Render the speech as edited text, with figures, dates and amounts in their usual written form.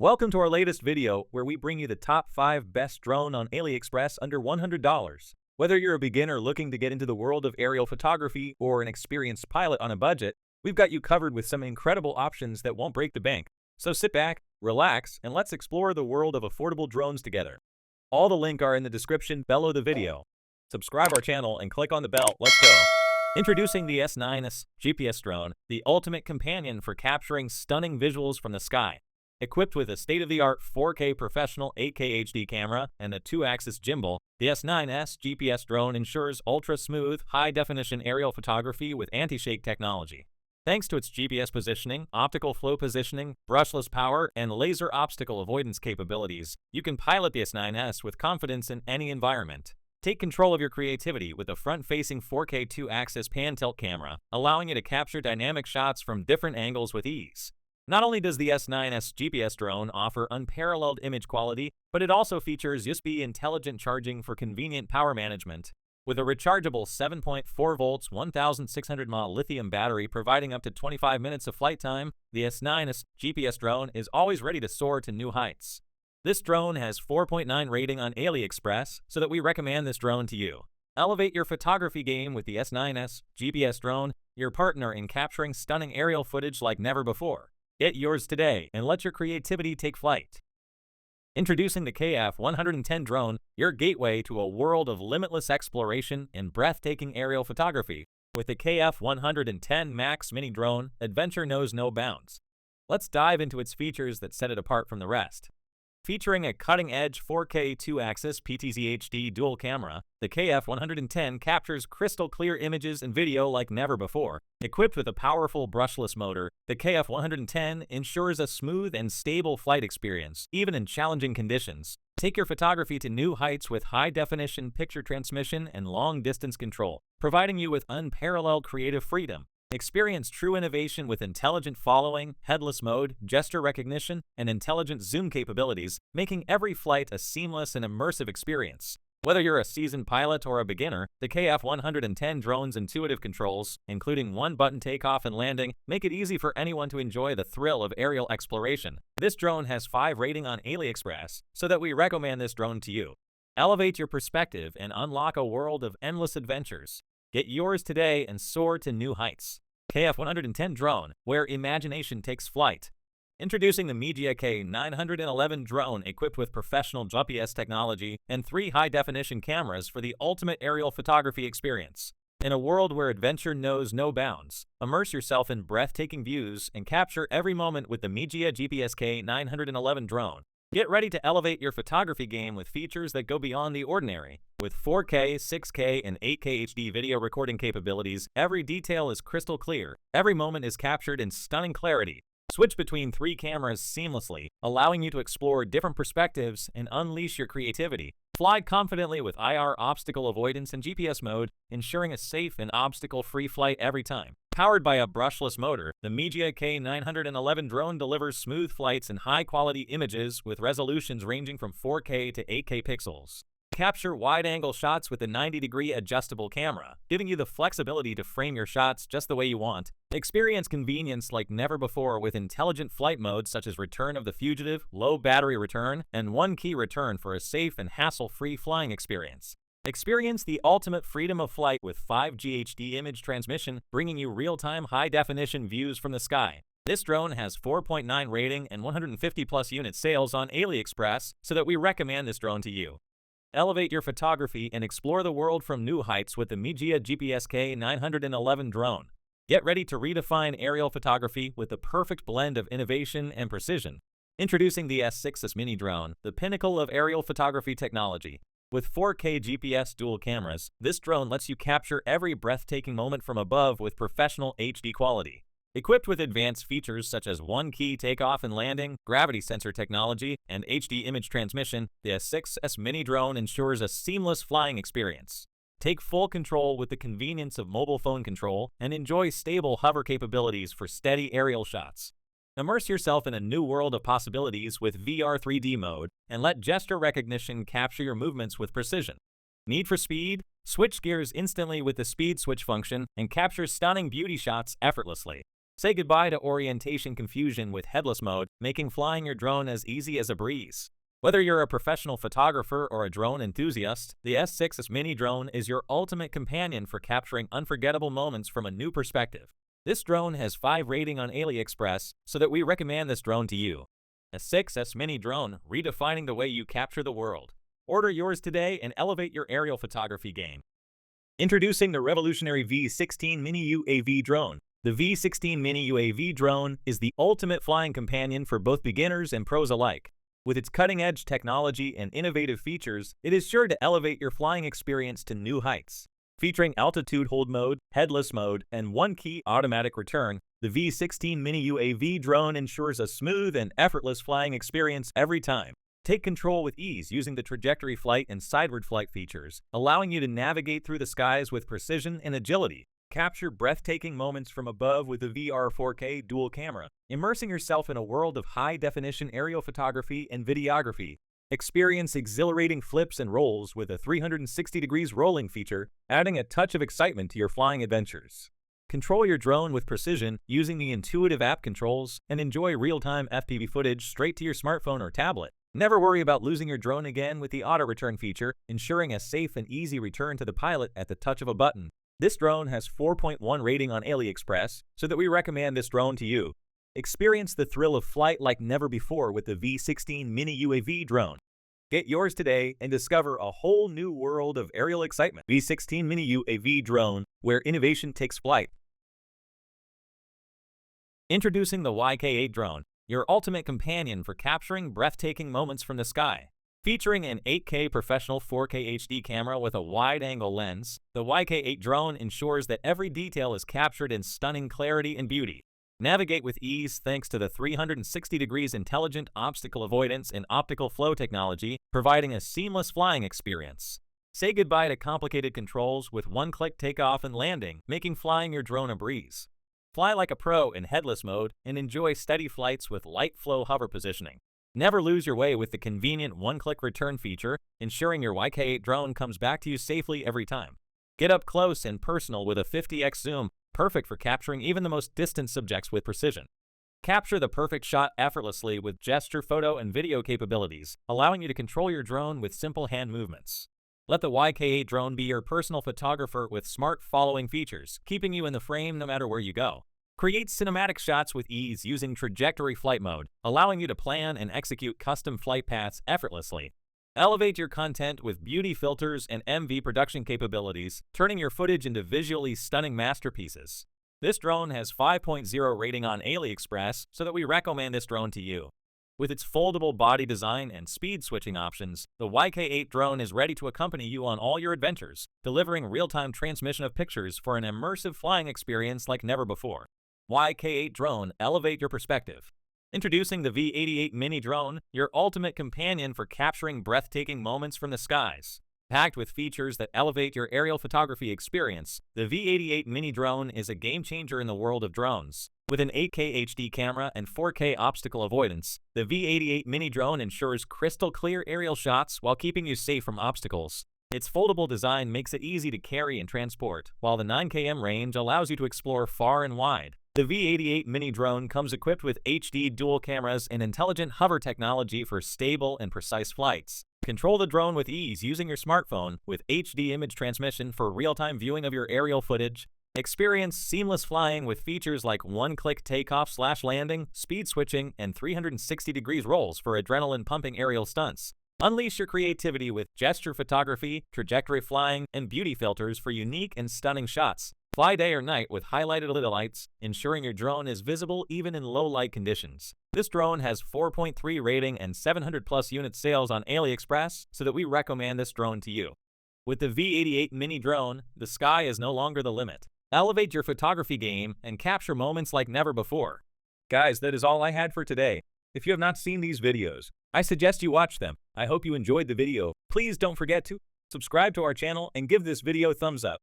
Welcome to our latest video where we bring you the top 5 best drone on Aliexpress under $100. Whether you're a beginner looking to get into the world of aerial photography or an experienced pilot on a budget, we've got you covered with some incredible options that won't break the bank. So sit back, relax, and let's explore the world of affordable drones together. All the links are in the description below the video. Subscribe our channel and click on the bell. Let's go. Introducing the S9S GPS Drone, the ultimate companion for capturing stunning visuals from the sky. Equipped with a state-of-the-art 4K professional 8K HD camera and a 2-axis gimbal, the S9S GPS Drone ensures ultra-smooth, high-definition aerial photography with anti-shake technology. Thanks to its GPS positioning, optical flow positioning, brushless power, and laser obstacle avoidance capabilities, you can pilot the S9S with confidence in any environment. Take control of your creativity with a front-facing 4K 2-axis pan-tilt camera, allowing you to capture dynamic shots from different angles with ease. Not only does the S9S GPS Drone offer unparalleled image quality, but it also features USB intelligent charging for convenient power management. With a rechargeable 7.4 volts 1600 mAh lithium battery providing up to 25 minutes of flight time, the S9S GPS Drone is always ready to soar to new heights. This drone has 4.9 rating on Aliexpress, so that we recommend this drone to you. Elevate your photography game with the S9S GPS Drone, your partner in capturing stunning aerial footage like never before. Get yours today and let your creativity take flight. Introducing the KF110 Drone, your gateway to a world of limitless exploration and breathtaking aerial photography. With the KF110 Max Mini Drone, adventure knows no bounds. Let's dive into its features that set it apart from the rest. Featuring a cutting-edge 4K 2-axis PTZ HD dual camera, the KF110 captures crystal-clear images and video like never before. Equipped with a powerful brushless motor, the KF110 ensures a smooth and stable flight experience, even in challenging conditions. Take your photography to new heights with high-definition picture transmission and long-distance control, providing you with unparalleled creative freedom. Experience true innovation with intelligent following, headless mode, gesture recognition, and intelligent zoom capabilities, making every flight a seamless and immersive experience. Whether you're a seasoned pilot or a beginner, the KF110 Drone's intuitive controls, including one-button takeoff and landing, make it easy for anyone to enjoy the thrill of aerial exploration. This drone has 5 rating on Aliexpress, so that we recommend this drone to you. Elevate your perspective and unlock a world of endless adventures. Get yours today and soar to new heights. KF110 Drone, where imagination takes flight. Introducing the MIJIA K911 Drone, equipped with professional GPS technology and 3 high-definition cameras for the ultimate aerial photography experience. In a world where adventure knows no bounds, immerse yourself in breathtaking views and capture every moment with the MIJIA GPS K911 Drone. Get ready to elevate your photography game with features that go beyond the ordinary. With 4K, 6K, and 8K HD video recording capabilities, every detail is crystal clear. Every moment is captured in stunning clarity. Switch between 3 cameras seamlessly, allowing you to explore different perspectives and unleash your creativity. Fly confidently with IR obstacle avoidance and GPS mode, ensuring a safe and obstacle-free flight every time. Powered by a brushless motor, the MIJIA K911 Drone delivers smooth flights and high-quality images with resolutions ranging from 4K to 8K pixels. Capture wide-angle shots with a 90-degree adjustable camera, giving you the flexibility to frame your shots just the way you want. Experience convenience like never before with intelligent flight modes such as Return of the Fugitive, Low Battery Return, and One-Key Return for a safe and hassle-free flying experience. Experience the ultimate freedom of flight with 5G HD image transmission, bringing you real-time high-definition views from the sky. This drone has 4.9 rating and 150+ unit sales on Aliexpress, so that we recommend this drone to you. Elevate your photography and explore the world from new heights with the MIJIA GPS K911 Drone. Get ready to redefine aerial photography with the perfect blend of innovation and precision. Introducing the S6S Mini Drone, the pinnacle of aerial photography technology. With 4K GPS dual cameras, this drone lets you capture every breathtaking moment from above with professional HD quality. Equipped with advanced features such as one-key takeoff and landing, gravity sensor technology, and HD image transmission, the S6S Mini Drone ensures a seamless flying experience. Take full control with the convenience of mobile phone control and enjoy stable hover capabilities for steady aerial shots. Immerse yourself in a new world of possibilities with VR 3D mode and let gesture recognition capture your movements with precision. Need for speed? Switch gears instantly with the speed switch function and capture stunning beauty shots effortlessly. Say goodbye to orientation confusion with headless mode, making flying your drone as easy as a breeze. Whether you're a professional photographer or a drone enthusiast, the S6S Mini Drone is your ultimate companion for capturing unforgettable moments from a new perspective. This drone has 5 rating on Aliexpress, so that we recommend this drone to you. S6S Mini Drone, redefining the way you capture the world. Order yours today and elevate your aerial photography game. Introducing the revolutionary V16 Mini UAV Drone. The V16 Mini UAV Drone is the ultimate flying companion for both beginners and pros alike. With its cutting-edge technology and innovative features, it is sure to elevate your flying experience to new heights. Featuring altitude hold mode, headless mode, and one-key automatic return, the V16 Mini UAV Drone ensures a smooth and effortless flying experience every time. Take control with ease using the trajectory flight and sideward flight features, allowing you to navigate through the skies with precision and agility. Capture breathtaking moments from above with the VR 4K dual camera, immersing yourself in a world of high-definition aerial photography and videography. Experience exhilarating flips and rolls with a 360 degrees rolling feature, adding a touch of excitement to your flying adventures. Control your drone with precision using the intuitive app controls and enjoy real-time FPV footage straight to your smartphone or tablet. Never worry about losing your drone again with the auto-return feature, ensuring a safe and easy return to the pilot at the touch of a button. This drone has 4.1 rating on Aliexpress, so that we recommend this drone to you. Experience the thrill of flight like never before with the V16 Mini UAV Drone. Get yours today and discover a whole new world of aerial excitement. V16 Mini UAV Drone, where innovation takes flight. Introducing the YK8 Drone, your ultimate companion for capturing breathtaking moments from the sky. Featuring an 8K professional 4K HD camera with a wide-angle lens, the YK8 Drone ensures that every detail is captured in stunning clarity and beauty. Navigate with ease thanks to the 360 degrees intelligent obstacle avoidance and optical flow technology, providing a seamless flying experience. Say goodbye to complicated controls with one-click takeoff and landing, making flying your drone a breeze. Fly like a pro in headless mode and enjoy steady flights with light flow hover positioning. Never lose your way with the convenient one-click return feature, ensuring your YK8 drone comes back to you safely every time. Get up close and personal with a 50x zoom, perfect for capturing even the most distant subjects with precision. Capture the perfect shot effortlessly with gesture photo and video capabilities, allowing you to control your drone with simple hand movements. Let the YK8 drone be your personal photographer with smart following features, keeping you in the frame no matter where you go. Create cinematic shots with ease using trajectory flight mode, allowing you to plan and execute custom flight paths effortlessly. Elevate your content with beauty filters and MV production capabilities, turning your footage into visually stunning masterpieces. This drone has 5.0 rating on Aliexpress, so that we recommend this drone to you. With its foldable body design and speed switching options, the YK8 drone is ready to accompany you on all your adventures, delivering real-time transmission of pictures for an immersive flying experience like never before. YK8 Drone, elevate your perspective. Introducing the V88 Mini Drone, your ultimate companion for capturing breathtaking moments from the skies. Packed with features that elevate your aerial photography experience, the V88 Mini Drone is a game-changer in the world of drones. With an 8K HD camera and 4K obstacle avoidance, the V88 Mini Drone ensures crystal-clear aerial shots while keeping you safe from obstacles. Its foldable design makes it easy to carry and transport, while the 9km range allows you to explore far and wide. The V88 Mini Drone comes equipped with HD dual cameras and intelligent hover technology for stable and precise flights. Control the drone with ease using your smartphone with HD image transmission for real-time viewing of your aerial footage. Experience seamless flying with features like one-click takeoff/landing, speed switching, and 360 degrees rolls for adrenaline-pumping aerial stunts. Unleash your creativity with gesture photography, trajectory flying, and beauty filters for unique and stunning shots. Fly day or night with highlighted little lights, ensuring your drone is visible even in low light conditions. This drone has 4.3 rating and 700+ unit sales on Aliexpress, so that we recommend this drone to you. With the V88 Mini Drone, the sky is no longer the limit. Elevate your photography game and capture moments like never before. Guys, that is all I had for today. If you have not seen these videos, I suggest you watch them. I hope you enjoyed the video. Please don't forget to subscribe to our channel and give this video a thumbs up.